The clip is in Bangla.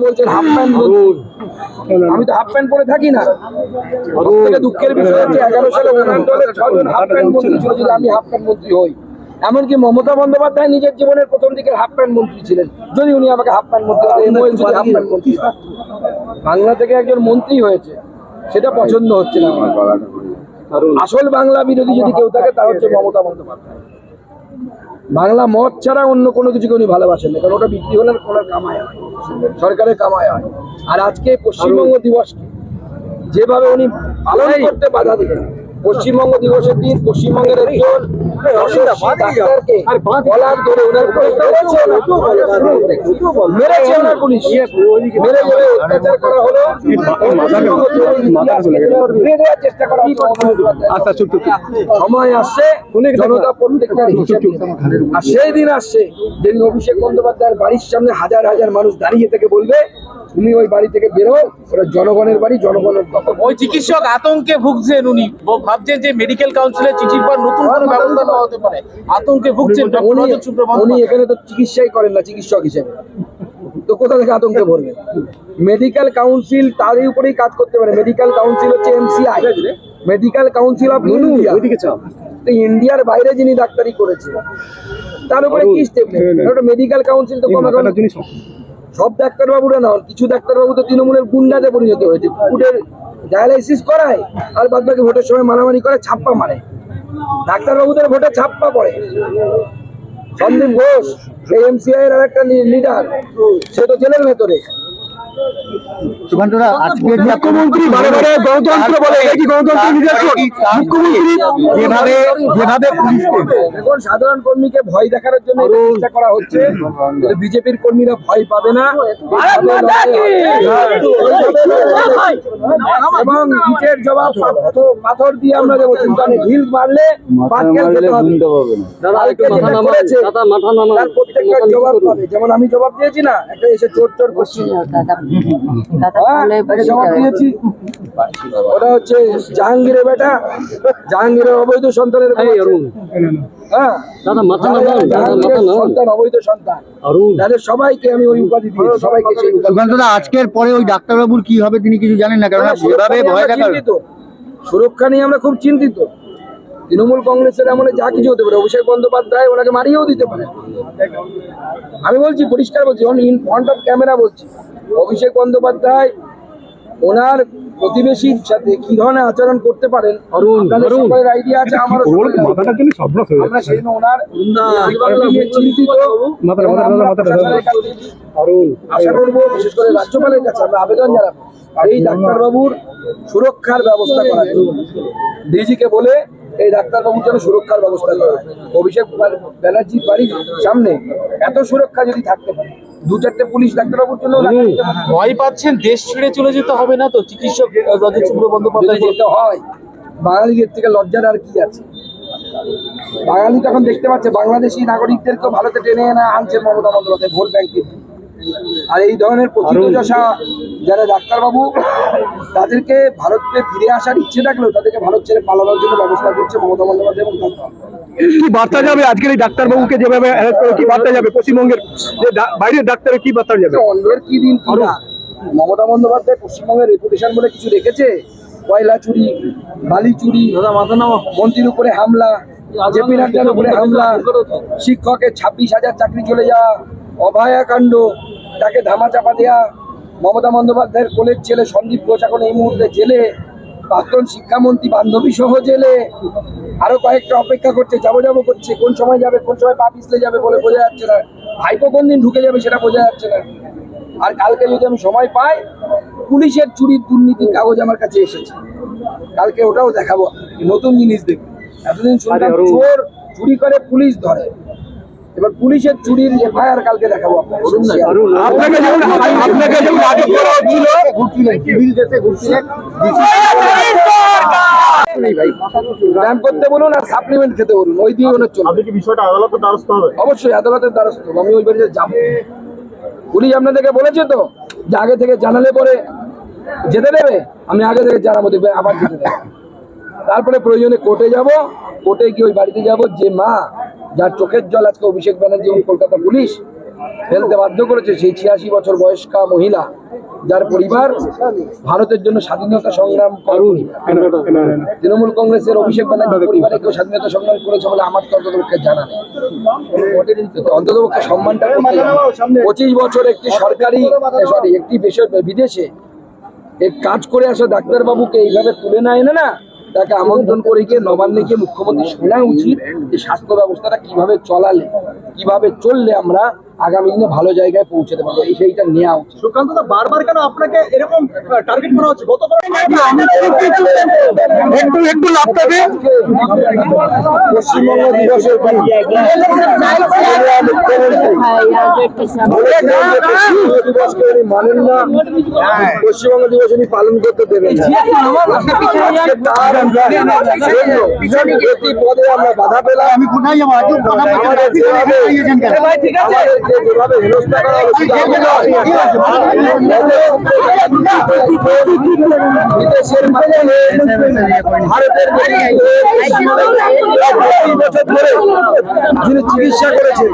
বলছেন হাফ প্যান্ট, আমি তো হাফ প্যান্ট পরে থাকি না। থেকে দুঃখের বিষয় হচ্ছে 11 সালে উন্নয়ন দলের 6 জন হাফ প্যান্ট মন্ত্রী ছিল, যদি আমি হাফ প্যান্ট মন্ত্রী হই। এমনকি মমতা বন্দ্যোপাধ্যায় নিজের জীবনের প্রথম দিকের হাফ প্যান্ট মন্ত্রী ছিলেন, যদি উনি আমাকে হাফ প্যান্ট মন্ত্রী হতেন। হাফ প্যান্ট মন্ত্রী বাংলা থেকে একজন মন্ত্রী হয়েছে, সেটা পছন্দ হচ্ছে না আমার। আসল বাংলা বিরোধী যদি কেউ থাকে তা হচ্ছে মমতা বন্দ্যোপাধ্যায়। বাংলা মদ ছাড়া অন্য কোনো কিছুকে উনি ভালোবাসেন না, কারণ ওটা বিক্রি হলে ওনার কামাই হয়, সরকারের কামাই হয়। আর আজকে পশ্চিমবঙ্গ দিবসকে যেভাবে উনি পালন করতে বাধা দিলেন, পশ্চিমবঙ্গ দিবসের দিন পশ্চিমবঙ্গের একজন ডাক্তারকে গলার ধরে ওনার মেরেছে ওনার পুলিশ, মেরে মেরে অত্যাচার করা হলো, চেষ্টা করা হচ্ছে। সময় আসছে জনতা প্রত্যেকটার হিসেব, আর সেই দিন আসছে যেদিন অভিষেক বন্দ্যোপাধ্যায়ের বাড়ির সামনে হাজার হাজার মানুষ দাঁড়িয়ে থেকে বলবে তুমি ওই বাড়ি থেকে বেরো, ওরা জনগণের বাড়ি, জনগণের দখল। ওই চিকিৎসক আতঙ্কে ভুগছেন, উনি ভাবছেন যে মেডিকেল কাউন্সিলের চিঠির পর নতুন কোনো ব্যবস্থা নেওয়া হতে পারে, আতঙ্কে ভুগছেন। উনি এখানে তো চিকিৎসাই করেন না চিকিৎসক হিসেবে, তো কোথা থেকে আতঙ্কে ভরবে? মেডিকেল কাউন্সিল তারই উপরেই কাজ করতে পারে। মেডিকেল কাউন্সিল হচ্ছে MCI, medical council of India. ইন্ডিয়ার বাইরে যিনি ডাক্তারি করেছে তার উপরে কি স্টেপ নেবে? মেডিকেল কাউন্সিল তো সব ডাক্তারবাবুরা না, কিছু ডাক্তারবাবু তো তৃণমূলের গুন্ডাতে পরিণত হয়েছে, কুকুরের ডায়ালাইসিস করায় আর বাদ বাকি ভোটের সময় মারামারি করে ছাপ্পা মারে। ডাক্তারবাবুদের ভোটে ছাপ্পা পড়ে। সন্দীপ ঘোষ MCI এর আরেকটা লিডার, সে তো জেলের ভেতরে। মুখ্যমন্ত্রী বারে বারে গণতন্ত্র বলে, কি গণতন্ত্র নির্যাতন? মুখ্যমন্ত্রী এখন সাধারণ কর্মীকে ভয় দেখানোর জন্য চেষ্টা করা হচ্ছে, বিজেপির কর্মীরা ভয় পাবে না এবং ইটের জবাব পাথর দিয়ে আমরা দেবো। চিন্তা নেই, ঢিল মারলে প্রত্যেকটা জবাব পাবে। যেমন আমি জবাব দিয়েছি না, একটা এসে চোর চোর করছি, জবাব দিয়েছি। ওটা হচ্ছে জাহাঙ্গীরের বেটা, জাহাঙ্গীরের অবৈধ সন্তানের সন্তান, অবৈধ সন্তান, তাদের সবাইকে আমি ওই উপাধি দিয়েছি, সবাইকে। আজকের পরে ওই ডাক্তারবাবুর কি হবে তিনি কিছু জানেন না, কারণ সুরক্ষা নিয়ে আমরা খুব চিন্তিত। তৃণমূল কংগ্রেসের এমন যা কিছু হতে পারে, অভিষেক বন্দ্যোপাধ্যায় ওনাকে মারিয়েও দিতে পারে। আমি বলছি, পরিষ্কার বলছি, ইন ফ্রন্ট অফ ক্যামেরা বলছি, অভিষেক বন্দ্যোপাধ্যায় ওনার প্রতিবেশীর সাথে কি ধরনের আচরণ করতে পারেন আপনাদের আইডিয়া আছে, আমারও। আমরা সেই জন্য ওনার চিন্তিত। আশা করবো বিশেষ করে রাজ্যপালের কাছে আমরা আবেদন জানাবো এই ডাক্তারবাবুর সুরক্ষার ব্যবস্থা করার জন্য। ডিজিকে বলে এই ডাক্তারবাবুর জন্য সুরক্ষার ব্যবস্থা করা হয়। অভিষেক ব্যানার্জির বাড়ির সামনে এত সুরক্ষা যদি থাকতে পারে, 2-4টে পুলিশ ডাক্তারবাবুর জন্য ভয় পাচ্ছেন দেশ ছেড়ে চলে যেতে হবে না তো? চিকিৎসক রাজেন্দ্র বন্দ্যোপাধ্যায় যেতে হয়, বাঙালিদের থেকে লজ্জার আর কি আছে? বাঙালি তখন দেখতে পাচ্ছে বাংলাদেশি নাগরিকদেরকেও ভারতে টেনে এনে আনছে মমতা বন্দ্যোপাধ্যায় ভোট ব্যাংকে। আর এই ধরনের প্রথিতযশা যারা ডাক্তারবাবু, তাদেরকে ভারতে ফিরে আসার ইচ্ছে থাকলেও তাদেরকে ভারত ছেড়ে পালানোর জন্য ব্যবস্থা করছে মমতা বন্দ্যোপাধ্যায় এবং তার দল। কি বার্তা যাবে আজকের এই ডাক্তারবাবুকে যেভাবে অ্যারেস্ট করে, কি বার্তা যাবে পশ্চিমবঙ্গের যে বাইরের ডাক্তারের, কি বার্তা যাবে? অন্যের কি দিন কি রাত? মমতা বন্দ্যোপাধ্যায় পশ্চিমবঙ্গের রেপুটেশন বলে কিছু রেখেছে? কয়লা চুরি, বালি চুরি, মন্ত্রীর উপরে হামলা, জেপি নাড্ডার উপরে হামলা, শিক্ষকের 26,000 চাকরি চলে যাওয়া, অভয়া কাণ্ড, তাকে ধামাচাপা দেয়া, মমতা বন্দ্যোপাধ্যায়ের কোলের ছেলে সন্দীপ ঘোষ এখন এই মুহূর্তে জেলে, প্রাক্তন শিক্ষামন্ত্রী বান্ধবী সহ জেলে, আরো কয়েকটা অপেক্ষা করছে, যাবো করছে, কোন সময় যাবে, কোন সময় পা পিছলে যাবে বলে বোঝা যাচ্ছে না। ভাইপো কোন দিন ঢুকে যাবে সেটা বোঝা যাচ্ছে না। আর কালকে যদি আমি সময় পাই, পুলিশের চুরির দুর্নীতির কাগজ আমার কাছে এসেছে, কালকে ওটাও দেখাবো, নতুন জিনিস দেখবো। এতদিন শুনতাম চোর চুরি করে পুলিশ ধরে, এবার পুলিশের চুরির FIR কালকে দেখাবো আপনাকে। ব্যায়াম করতে বলুন আর সাপ্লিমেন্ট খেতে বলুন, ওই দিয়ে ওনার চলবে। অবশ্যই আদালতের দ্বারস্থ হবো, আমি ওই বাড়িতে যাবো। পুলিশ আপনাদেরকে বলেছে তো যে আগে থেকে জানালে পরে যেতে দেবে, আমি আগে থেকে জানাবো, দেখবে আবার যেতে দেবে। তারপরে প্রয়োজনে কোর্টে যাব, কোর্টে গিয়ে ওই বাড়িতে যাব যে মা যার চোখের জল আজকে অভিষেক ব্যানার্জি এবং কলকাতা পুলিশ ফেলতে বাধ্য করেছে সেই 86 বছর বয়স্কা মহিলা, যার পরিবার ভারতের জন্য স্বাধীনতা সংগ্রাম করেনি। তৃণমূল কংগ্রেসের অভিষেক ব্যানার্জি পরিবারে কেউ স্বাধীনতা সংগ্রাম করেছে বলে আমার তো অন্ততপক্ষে জানা নেই। অন্ততপক্ষে সম্মানটা করতে হবে। 25 বছর একটি একটি বিদেশে এই কাজ করে আসা ডাক্তারবাবুকে এইভাবে তুলে না এনে না তাকে আমন্ত্রণ করে গিয়ে নবান্নে গিয়ে মুখ্যমন্ত্রী শোনা উচিত যে স্বাস্থ্য ব্যবস্থাটা কিভাবে কিভাবে চললে আমরা আগামী দিনে ভালো জায়গায় পৌঁছাতে পারবো, সেইটা নেওয়া উচিত। সুকান্ত দা, বারবার কেন আপনাকে এরকম টার্গেট করা হচ্ছে? গতবার একটু লাভটা দে। পশ্চিমবঙ্গ দিবসের দিন দিবসকে উনি মানেন না, পশ্চিমবঙ্গ দিবস উনি পালন করতে দেবেন না। আজকে তার জন্য প্রতি পদে আমরা বাধা পেলাম। আমি কোথায় যাবো? আজকে কথা বলতে আমাদের যেভাবে হেনস্থা করা হলো সেটা বিদেশের মাধ্যমে ভারতের বছর ধরে যিনি চিকিৎসা করেছেন